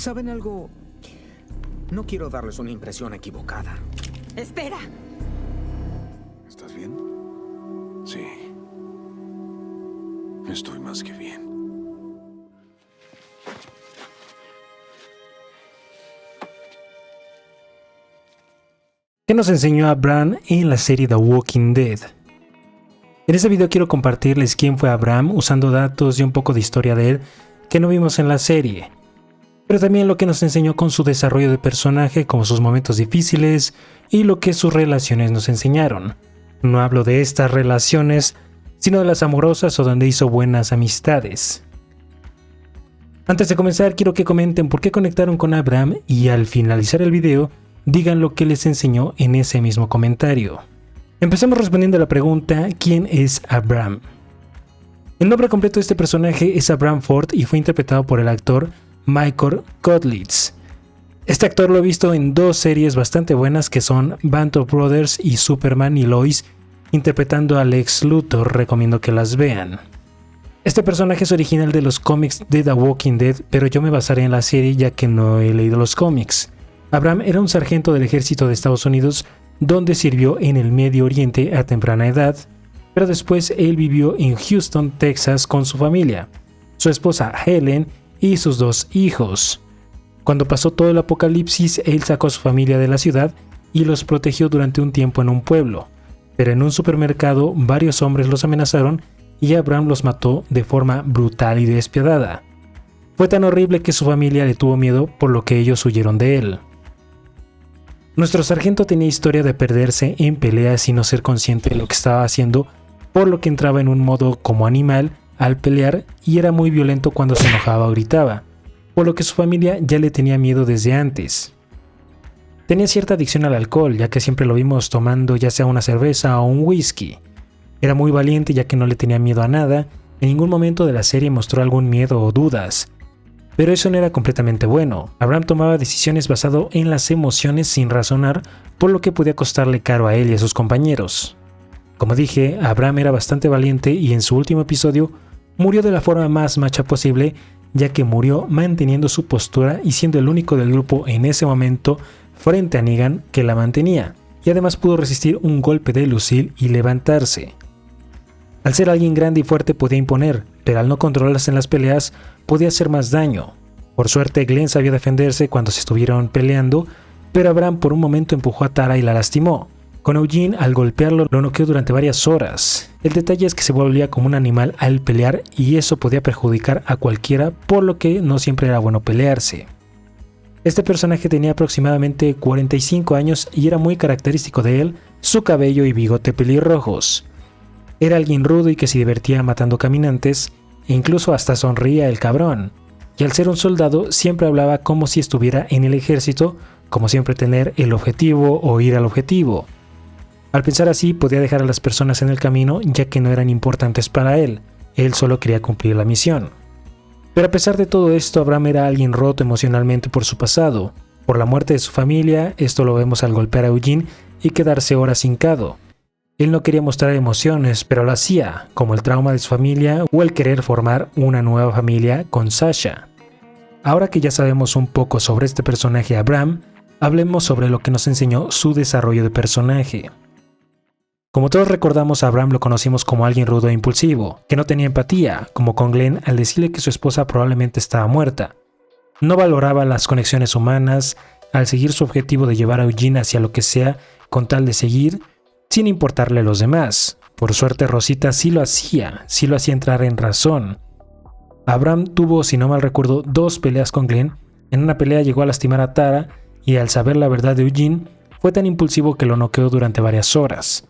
¿Saben algo? No quiero darles una impresión equivocada. ¡Espera! ¿Estás bien? Sí. Estoy más que bien. ¿Qué nos enseñó Abraham en la serie The Walking Dead? En este video quiero compartirles quién fue Abraham usando datos y un poco de historia de él que no vimos en la serie, pero también lo que nos enseñó con su desarrollo de personaje, como sus momentos difíciles y lo que sus relaciones nos enseñaron. No hablo de estas relaciones, sino de las amorosas o donde hizo buenas amistades. Antes de comenzar quiero que comenten por qué conectaron con Abraham y al finalizar el video digan lo que les enseñó en ese mismo comentario. Empezamos respondiendo a la pregunta ¿quién es Abraham? El nombre completo de este personaje es Abraham Ford y fue interpretado por el actor Michael Cudlitz. Este actor lo he visto en dos series bastante buenas que son Band of Brothers y Superman y Lois, interpretando a Lex Luthor. Recomiendo que las vean. Este personaje es original de los cómics de The Walking Dead, pero yo me basaré en la serie ya que no he leído los cómics. Abraham era un sargento del ejército de Estados Unidos donde sirvió en el Medio Oriente a temprana edad, pero después él vivió en Houston, Texas con su familia, su esposa Helen y sus dos hijos. Cuando pasó todo el apocalipsis, él sacó a su familia de la ciudad y los protegió durante un tiempo en un pueblo, pero en un supermercado varios hombres los amenazaron y Abraham los mató de forma brutal y despiadada. Fue tan horrible que su familia le tuvo miedo, por lo que ellos huyeron de él. Nuestro sargento tenía historia de perderse en peleas y no ser consciente de lo que estaba haciendo, por lo que entraba en un modo como animal al pelear y era muy violento cuando se enojaba o gritaba, por lo que su familia ya le tenía miedo desde antes. Tenía cierta adicción al alcohol, ya que siempre lo vimos tomando ya sea una cerveza o un whisky. Era muy valiente ya que no le tenía miedo a nada, en ningún momento de la serie mostró algún miedo o dudas. Pero eso no era completamente bueno. Abraham tomaba decisiones basado en las emociones sin razonar, por lo que podía costarle caro a él y a sus compañeros. Como dije, Abraham era bastante valiente y en su último episodio murió de la forma más macha posible, ya que murió manteniendo su postura y siendo el único del grupo en ese momento frente a Negan que la mantenía, y además pudo resistir un golpe de Lucille y levantarse. Al ser alguien grande y fuerte podía imponer, pero al no controlarse en las peleas podía hacer más daño. Por suerte Glenn sabía defenderse cuando se estuvieron peleando, pero Abraham por un momento empujó a Tara y la lastimó. Con Eugene al golpearlo lo noqueó durante varias horas. El detalle es que se volvía como un animal al pelear y eso podía perjudicar a cualquiera, por lo que no siempre era bueno pelearse. Este personaje tenía aproximadamente 45 años y era muy característico de él su cabello y bigote pelirrojos. Era alguien rudo y que se divertía matando caminantes, e incluso hasta sonría el cabrón. Y al ser un soldado siempre hablaba como si estuviera en el ejército, como siempre tener el objetivo o ir al objetivo. Al pensar así podía dejar a las personas en el camino ya que no eran importantes para él solo quería cumplir la misión. Pero a pesar de todo esto, Abraham era alguien roto emocionalmente por su pasado, por la muerte de su familia. Esto lo vemos al golpear a Eugene y quedarse horas hincado. Él no quería mostrar emociones, pero lo hacía, como el trauma de su familia o el querer formar una nueva familia con Sasha. Ahora que ya sabemos un poco sobre este personaje Abraham, hablemos sobre lo que nos enseñó su desarrollo de personaje. Como todos recordamos, a Abraham lo conocimos como alguien rudo e impulsivo, que no tenía empatía, como con Glenn al decirle que su esposa probablemente estaba muerta. No valoraba las conexiones humanas, al seguir su objetivo de llevar a Eugene hacia lo que sea con tal de seguir, sin importarle a los demás. Por suerte Rosita sí lo hacía entrar en razón. Abraham tuvo, si no mal recuerdo, 2 peleas con Glenn. En una pelea llegó a lastimar a Tara y al saber la verdad de Eugene, fue tan impulsivo que lo noqueó durante varias horas.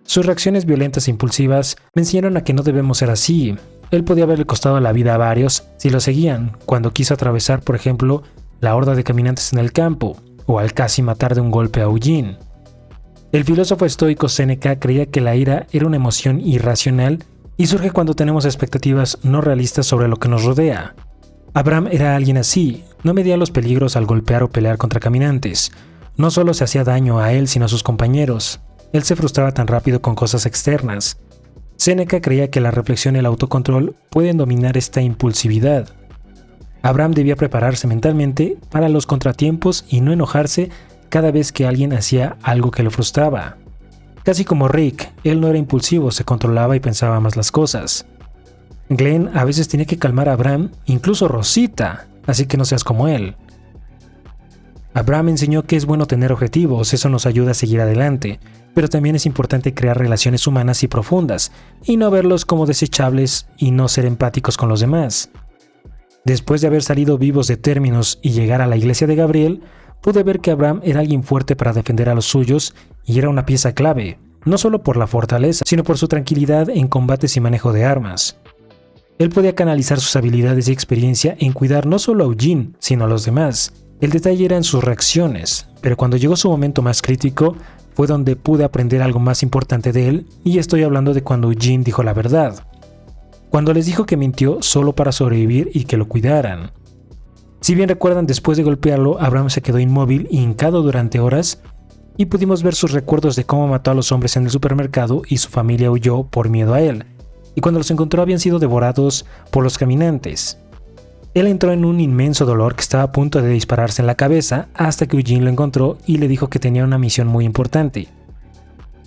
Sus reacciones violentas e impulsivas me enseñaron a que no debemos ser así. Él podía haberle costado la vida a varios si lo seguían, cuando quiso atravesar, por ejemplo, la horda de caminantes en el campo, o al casi matar de un golpe a Eugene. El filósofo estoico Séneca creía que la ira era una emoción irracional y surge cuando tenemos expectativas no realistas sobre lo que nos rodea. Abraham era alguien así, no medía los peligros al golpear o pelear contra caminantes. No solo se hacía daño a él sino a sus compañeros. Él se frustraba tan rápido con cosas externas. Séneca creía que la reflexión y el autocontrol pueden dominar esta impulsividad. Abraham debía prepararse mentalmente para los contratiempos y no enojarse cada vez que alguien hacía algo que lo frustraba. Casi como Rick, él no era impulsivo, se controlaba y pensaba más las cosas. Glenn a veces tenía que calmar a Abraham, incluso Rosita, así que no seas como él. Abraham enseñó que es bueno tener objetivos, eso nos ayuda a seguir adelante, pero también es importante crear relaciones humanas y profundas, y no verlos como desechables y no ser empáticos con los demás. Después de haber salido vivos de términos y llegar a la iglesia de Gabriel, pude ver que Abraham era alguien fuerte para defender a los suyos y era una pieza clave, no solo por la fortaleza, sino por su tranquilidad en combates y manejo de armas. Él podía canalizar sus habilidades y experiencia en cuidar no solo a Eugene, sino a los demás. El detalle era en sus reacciones, pero cuando llegó su momento más crítico, fue donde pude aprender algo más importante de él, y estoy hablando de cuando Eugene dijo la verdad. Cuando les dijo que mintió solo para sobrevivir y que lo cuidaran. Si bien recuerdan, después de golpearlo, Abraham se quedó inmóvil y hincado durante horas, y pudimos ver sus recuerdos de cómo mató a los hombres en el supermercado y su familia huyó por miedo a él, y cuando los encontró habían sido devorados por los caminantes. Él entró en un inmenso dolor que estaba a punto de dispararse en la cabeza hasta que Eugene lo encontró y le dijo que tenía una misión muy importante.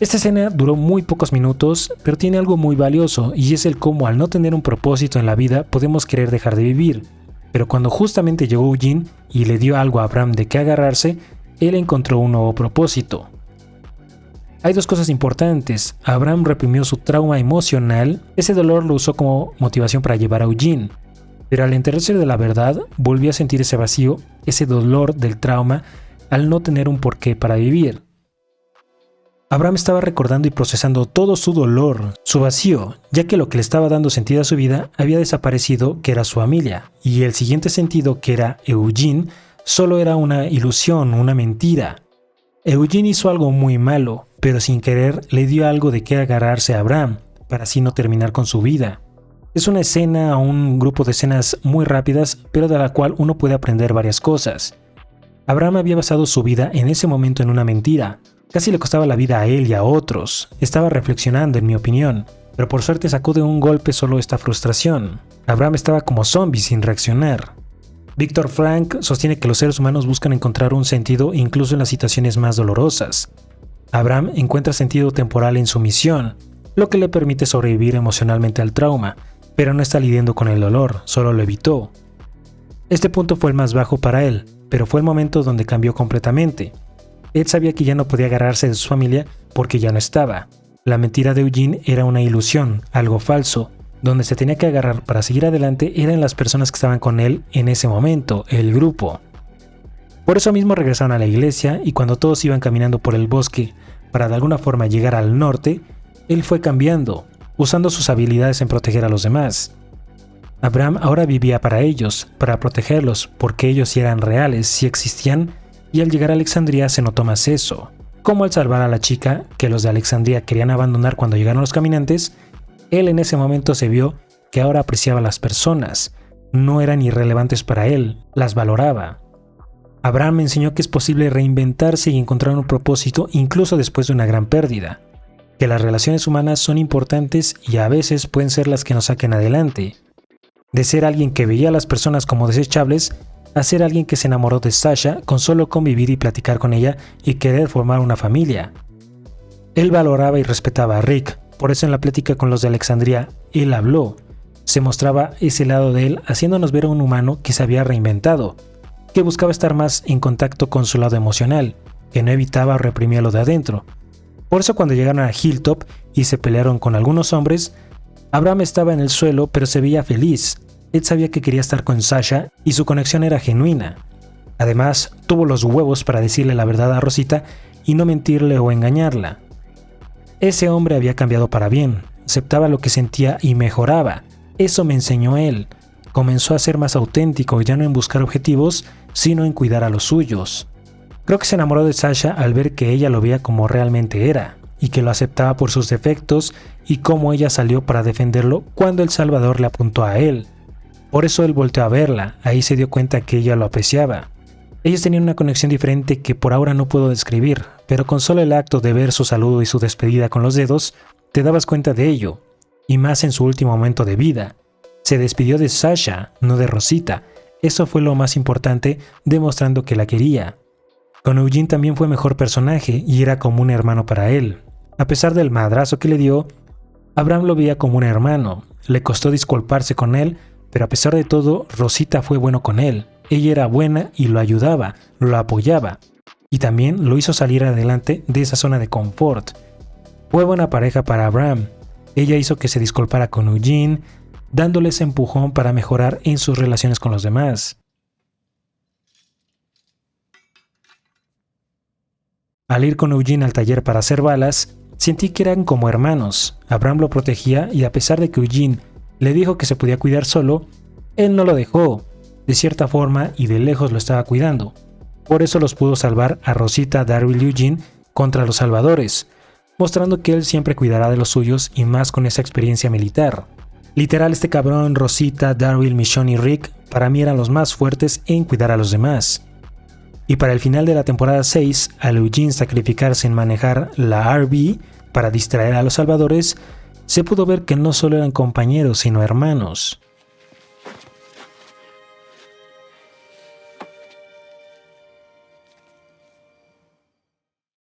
Esta escena duró muy pocos minutos, pero tiene algo muy valioso, y es el cómo al no tener un propósito en la vida podemos querer dejar de vivir. Pero cuando justamente llegó Eugene y le dio algo a Abraham de qué agarrarse, él encontró un nuevo propósito. Hay dos cosas importantes. Abraham reprimió su trauma emocional, ese dolor lo usó como motivación para llevar a Eugene. Pero al enterarse de la verdad, volvió a sentir ese vacío, ese dolor del trauma, al no tener un porqué para vivir. Abraham estaba recordando y procesando todo su dolor, su vacío, ya que lo que le estaba dando sentido a su vida había desaparecido, que era su familia, y el siguiente sentido, que era Eugene, solo era una ilusión, una mentira. Eugene hizo algo muy malo, pero sin querer le dio algo de qué agarrarse a Abraham, para así no terminar con su vida. Es una escena o un grupo de escenas muy rápidas, pero de la cual uno puede aprender varias cosas. Abraham había basado su vida en ese momento en una mentira. Casi le costaba la vida a él y a otros. Estaba reflexionando, en mi opinión, pero por suerte sacó de un golpe solo esta frustración. Abraham estaba como zombie sin reaccionar. Viktor Frankl sostiene que los seres humanos buscan encontrar un sentido incluso en las situaciones más dolorosas. Abraham encuentra sentido temporal en su misión, lo que le permite sobrevivir emocionalmente al trauma, pero no está lidiando con el dolor, solo lo evitó. Este punto fue el más bajo para él, pero fue el momento donde cambió completamente. Él sabía que ya no podía agarrarse de su familia porque ya no estaba. La mentira de Eugene era una ilusión, algo falso. Donde se tenía que agarrar para seguir adelante eran las personas que estaban con él en ese momento, el grupo. Por eso mismo regresaron a la iglesia y cuando todos iban caminando por el bosque para de alguna forma llegar al norte, él fue cambiando, usando sus habilidades en proteger a los demás. Abraham ahora vivía para ellos, para protegerlos, porque ellos sí eran reales, sí existían, y al llegar a Alexandría se notó más eso. Como al salvar a la chica que los de Alexandría querían abandonar cuando llegaron los caminantes, él en ese momento se vio que ahora apreciaba a las personas, no eran irrelevantes para él, las valoraba. Abraham me enseñó que es posible reinventarse y encontrar un propósito incluso después de una gran pérdida, que las relaciones humanas son importantes y a veces pueden ser las que nos saquen adelante. De ser alguien que veía a las personas como desechables, a ser alguien que se enamoró de Sasha con solo convivir y platicar con ella y querer formar una familia. Él valoraba y respetaba a Rick, por eso en la plática con los de Alexandría, él habló. Se mostraba ese lado de él haciéndonos ver a un humano que se había reinventado, que buscaba estar más en contacto con su lado emocional, que no evitaba o reprimía lo de adentro. Por eso cuando llegaron a Hilltop y se pelearon con algunos hombres, Abraham estaba en el suelo pero se veía feliz. Él sabía que quería estar con Sasha y su conexión era genuina. Además, tuvo los huevos para decirle la verdad a Rosita y no mentirle o engañarla. Ese hombre había cambiado para bien, aceptaba lo que sentía y mejoraba. Eso me enseñó él. Comenzó a ser más auténtico, ya no en buscar objetivos, sino en cuidar a los suyos. Creo que se enamoró de Sasha al ver que ella lo veía como realmente era, y que lo aceptaba por sus defectos y cómo ella salió para defenderlo cuando el Salvador le apuntó a él. Por eso él volteó a verla, ahí se dio cuenta que ella lo apreciaba. Ellos tenían una conexión diferente que por ahora no puedo describir, pero con solo el acto de ver su saludo y su despedida con los dedos, te dabas cuenta de ello, y más en su último momento de vida. Se despidió de Sasha, no de Rosita. Eso fue lo más importante, demostrando que la quería. Con Eugene también fue mejor personaje y era como un hermano para él. A pesar del madrazo que le dio, Abraham lo veía como un hermano. Le costó disculparse con él, pero a pesar de todo, Rosita fue bueno con él. Ella era buena y lo ayudaba, lo apoyaba. Y también lo hizo salir adelante de esa zona de confort. Fue buena pareja para Abraham. Ella hizo que se disculpara con Eugene, dándole ese empujón para mejorar en sus relaciones con los demás. Al ir con Eugene al taller para hacer balas, sentí que eran como hermanos. Abraham lo protegía y a pesar de que Eugene le dijo que se podía cuidar solo, él no lo dejó. De cierta forma y de lejos lo estaba cuidando. Por eso los pudo salvar a Rosita, Daryl y Eugene contra los salvadores, mostrando que él siempre cuidará de los suyos y más con esa experiencia militar. Literal, este cabrón, Rosita, Daryl, Michonne y Rick para mí eran los más fuertes en cuidar a los demás. Y para el final de la temporada 6, al Eugene sacrificarse en manejar la RV para distraer a los salvadores, se pudo ver que no solo eran compañeros sino hermanos.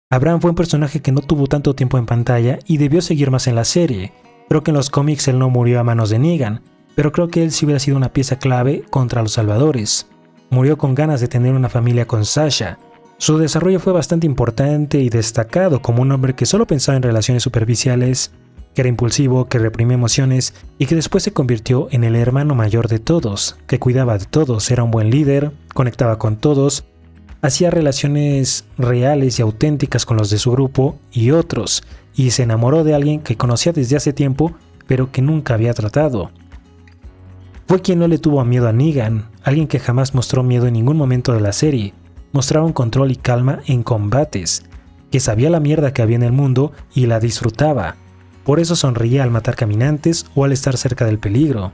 Abraham fue un personaje que no tuvo tanto tiempo en pantalla y debió seguir más en la serie. Creo que en los cómics él no murió a manos de Negan, pero creo que él sí hubiera sido una pieza clave contra los salvadores. Murió con ganas de tener una familia con Sasha. Su desarrollo fue bastante importante y destacado como un hombre que solo pensaba en relaciones superficiales, que era impulsivo, que reprimía emociones y que después se convirtió en el hermano mayor de todos, que cuidaba de todos, era un buen líder, conectaba con todos, hacía relaciones reales y auténticas con los de su grupo y otros, y se enamoró de alguien que conocía desde hace tiempo, pero que nunca había tratado. Fue quien no le tuvo miedo a Negan, alguien que jamás mostró miedo en ningún momento de la serie, mostraba un control y calma en combates, que sabía la mierda que había en el mundo y la disfrutaba, por eso sonreía al matar caminantes o al estar cerca del peligro.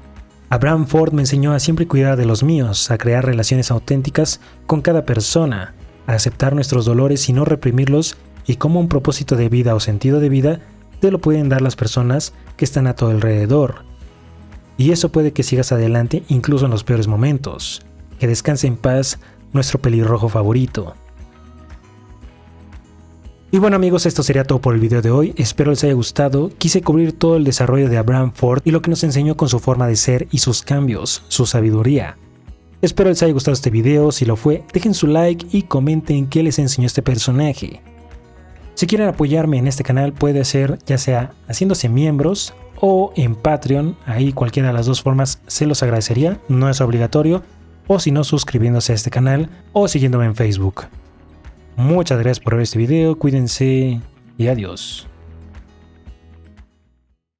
Abraham Ford me enseñó a siempre cuidar de los míos, a crear relaciones auténticas con cada persona, a aceptar nuestros dolores y no reprimirlos, y como un propósito de vida o sentido de vida te lo pueden dar las personas que están a tu alrededor. Y eso puede que sigas adelante incluso en los peores momentos. Que descanse en paz nuestro pelirrojo favorito. Y bueno amigos, esto sería todo por el video de hoy, espero les haya gustado. Quise cubrir todo el desarrollo de Abraham Ford y lo que nos enseñó con su forma de ser y sus cambios, su sabiduría. Espero les haya gustado este video, si lo fue, dejen su like y comenten qué les enseñó este personaje. Si quieren apoyarme en este canal puede ser ya sea haciéndose miembros o en Patreon, ahí cualquiera de las dos formas se los agradecería, no es obligatorio, o si no suscribiéndose a este canal o siguiéndome en Facebook. Muchas gracias por ver este video, cuídense y adiós.